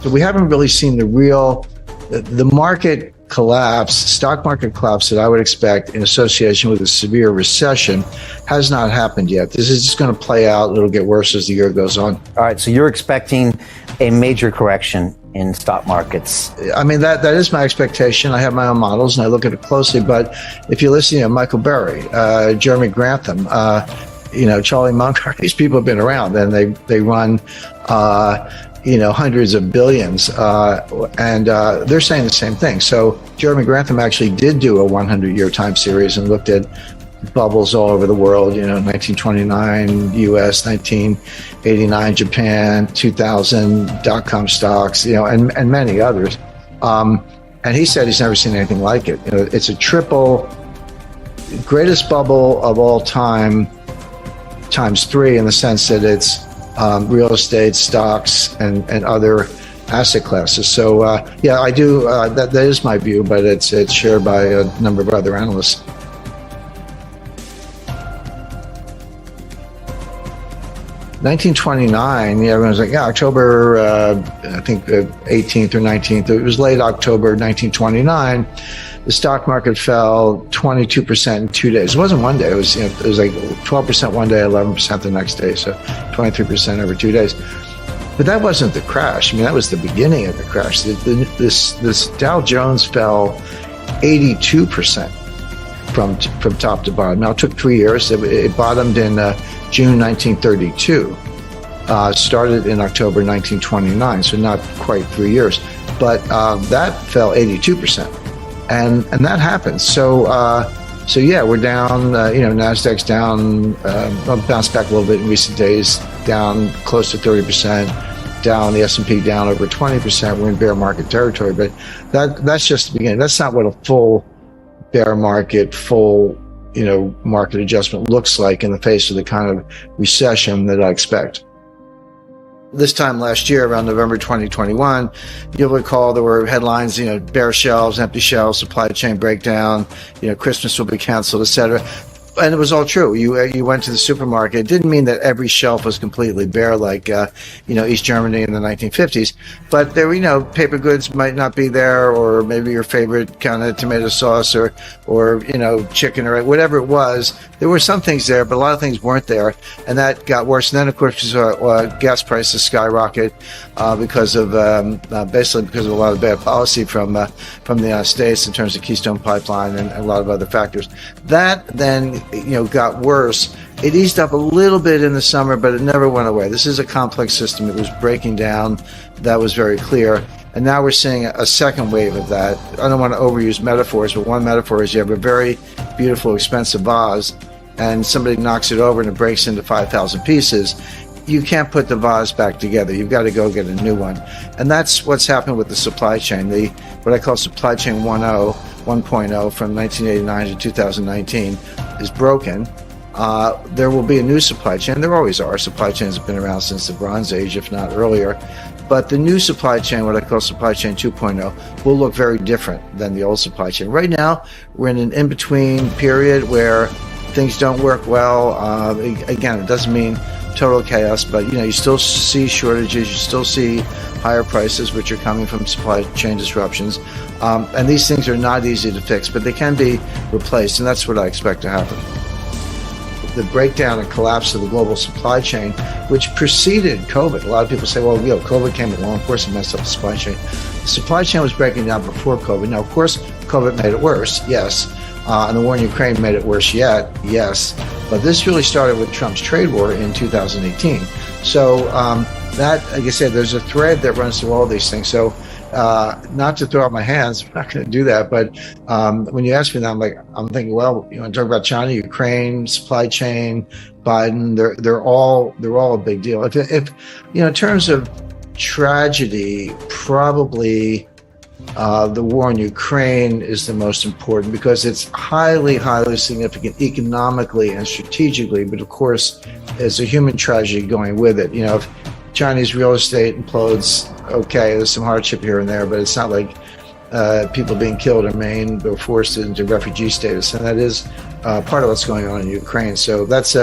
So we haven't really seen the market collapse, stock market collapse that I would expect in association with a severe recession has not happened yet. This is just going to play out. It'll get worse as the year goes on. All right, so you're expecting a major correction in stock markets. I mean, that is my expectation. I have my own models and I look at it closely. But if you listen to Michael Burry, Jeremy Grantham, Charlie Munger, these people have been around and they run hundreds of billions, and they're saying the same thing. So Jeremy Grantham actually did do a 100-year time series and looked at bubbles all over the world, 1929 US, 1989 Japan, 2000 dot-com stocks, and many others. And he said he's never seen anything like it. It's a triple greatest bubble of all time times 3 in the sense that it's real estate, stocks, and other asset classes. So I do. That is my view, but it's shared by a number of other analysts. (1929), everyone's like, October, I think 18th or 19th. It was late October 1929. The stock market fell 22% in 2 days. It wasn't one day. It was like 12% one day, 11% the next day. So 23% over 2 days. But that wasn't the crash. I mean, that was the beginning of the crash. This Dow Jones fell 82% from top to bottom. Now, it took 3 years. It bottomed in June 1932. Started in October 1929, so not quite 3 years. But that fell 82%. And that happens. So we're down. Nasdaq's down. Bounced back a little bit in recent days. Down close to 30%. Down. The S&P down over 20%. We're in bear market territory. But that's just the beginning. That's not what a full bear market, market adjustment looks like in the face of the kind of recession that I expect. This time last year, around November 2021, you'll recall there were headlines, bare shelves, empty shelves, supply chain breakdown, Christmas will be canceled, etc. And it was all true. You went to the supermarket. It didn't mean that every shelf was completely bare, like East Germany in the 1950s. But there, paper goods might not be there, or maybe your favorite kind of tomato sauce, or chicken, or whatever it was. There were some things there, but a lot of things weren't there, and that got worse. And then, of course, we saw gas prices skyrocket because of basically because of a lot of bad policy from the United States in terms of Keystone Pipeline and a lot of other factors. That then got worse. It eased up a little bit in the summer, but it never went away. This is a complex system. It was breaking down. That was very clear. And now we're seeing a second wave of that. I don't want to overuse metaphors, but one metaphor is you have a very beautiful, expensive vase, and somebody knocks it over and it breaks into 5,000 pieces. You can't put the vase back together. You've got to go get a new one. And that's what's happened with the supply chain. What I call supply chain 1.0 from 1989 to 2019 is broken. There will be a new supply chain. There always are. Supply chains have been around since the Bronze Age, if not earlier. But the new supply chain, what I call supply chain 2.0, will look very different than the old supply chain. Right now, we're in an in-between period where things don't work well. Again, it doesn't mean total chaos, but you still see shortages, you still see higher prices, which are coming from supply chain disruptions. And these things are not easy to fix, but they can be replaced, and that's what I expect to happen. The breakdown and collapse of the global supply chain, which preceded COVID. A lot of people say, well, COVID came along, of course it messed up the supply chain. The supply chain was breaking down before COVID. Now, of course, COVID made it worse, yes. And the war in Ukraine made it worse yet, yes. But this really started with Trump's trade war in 2018. So that, like I said, there's a thread that runs through all these things. So not to throw out my hands, I'm not going to do that. But when you ask me that, I'm thinking, well, talk about China, Ukraine, supply chain, Biden. They're all a big deal. If in terms of tragedy, probably the war in Ukraine is the most important because it's highly, highly significant economically and strategically. But of course, there's a human tragedy going with it. If Chinese real estate implodes, okay, there's some hardship here and there, but it's not like people being killed or maimed or forced into refugee status. And that is part of what's going on in Ukraine. So that's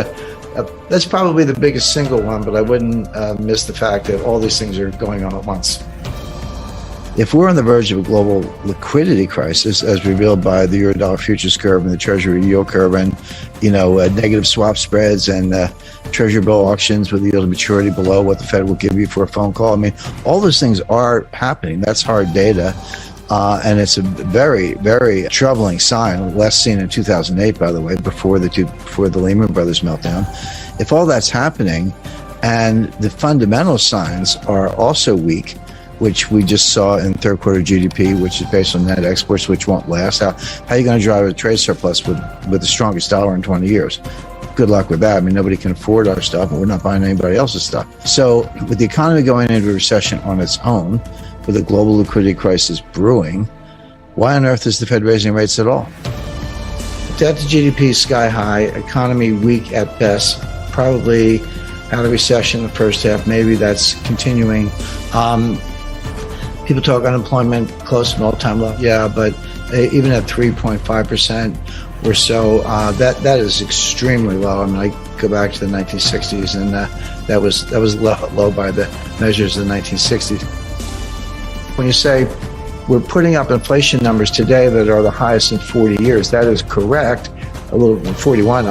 probably the biggest single one, but I wouldn't miss the fact that all these things are going on at once. If we're on the verge of a global liquidity crisis, as revealed by the Eurodollar futures curve and the Treasury yield curve, and negative swap spreads and Treasury bill auctions with the yield to maturity below what the Fed will give you for a phone call, I mean, all those things are happening. That's hard data. And it's a very, very troubling sign, last seen in 2008, by the way, before the Lehman Brothers meltdown. If all that's happening and the fundamental signs are also weak, which we just saw in third quarter GDP, which is based on net exports, which won't last, how are you going to drive a trade surplus with the strongest dollar in 20 years? Good luck with that. I mean, nobody can afford our stuff, and we're not buying anybody else's stuff. So with the economy going into a recession on its own, with a global liquidity crisis brewing, why on earth is the Fed raising rates at all? Debt to GDP sky high, economy weak at best, probably out of recession in the first half. Maybe that's continuing. People talk unemployment close to an all-time low. Yeah, but even at 3.5% or so, that is extremely low. I mean, I go back to the 1960s, and that was low by the measures of the 1960s. When you say we're putting up inflation numbers today that are the highest in 40 years, that is correct. A little 41,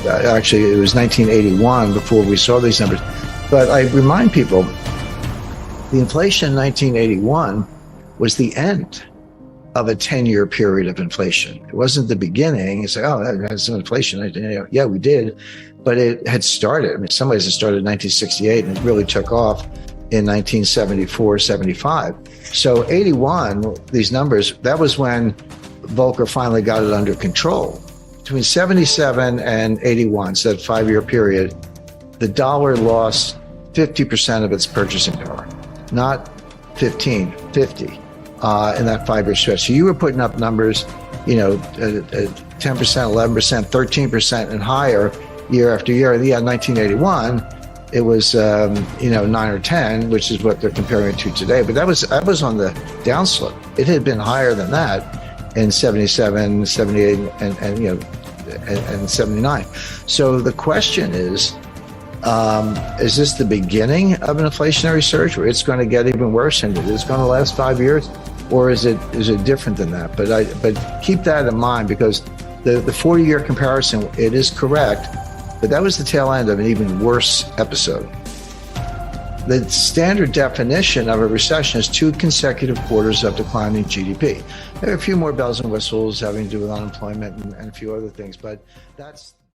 actually it was 1981 before we saw these numbers. But I remind people, the inflation in 1981 was the end of a 10-year period of inflation. It wasn't the beginning. You say, oh, that had some inflation. Yeah, we did. But it had started. I mean, some ways it started in 1968 and it really took off in 1974, 75. So 81, these numbers, that was when Volcker finally got it under control. Between 77 and 81, so that 5-year period, the dollar lost 50% of its purchasing power. Not 15, 50 in that 5-year stretch. So you were putting up numbers, 10%, 11%, 13% and higher year after year. Yeah, 1981, it was 9 or 10, which is what they're comparing it to today. But that was on the downslope. It had been higher than that in 77, 78, and 79. So the question is this the beginning of an inflationary surge where it's going to get even worse and it's going to last 5 years, or is it different than that? But keep that in mind, because the 40-year comparison, it is correct. But that was the tail end of an even worse episode. The standard definition of a recession is 2 consecutive quarters of declining GDP. There are a few more bells and whistles having to do with unemployment and a few other things, but that's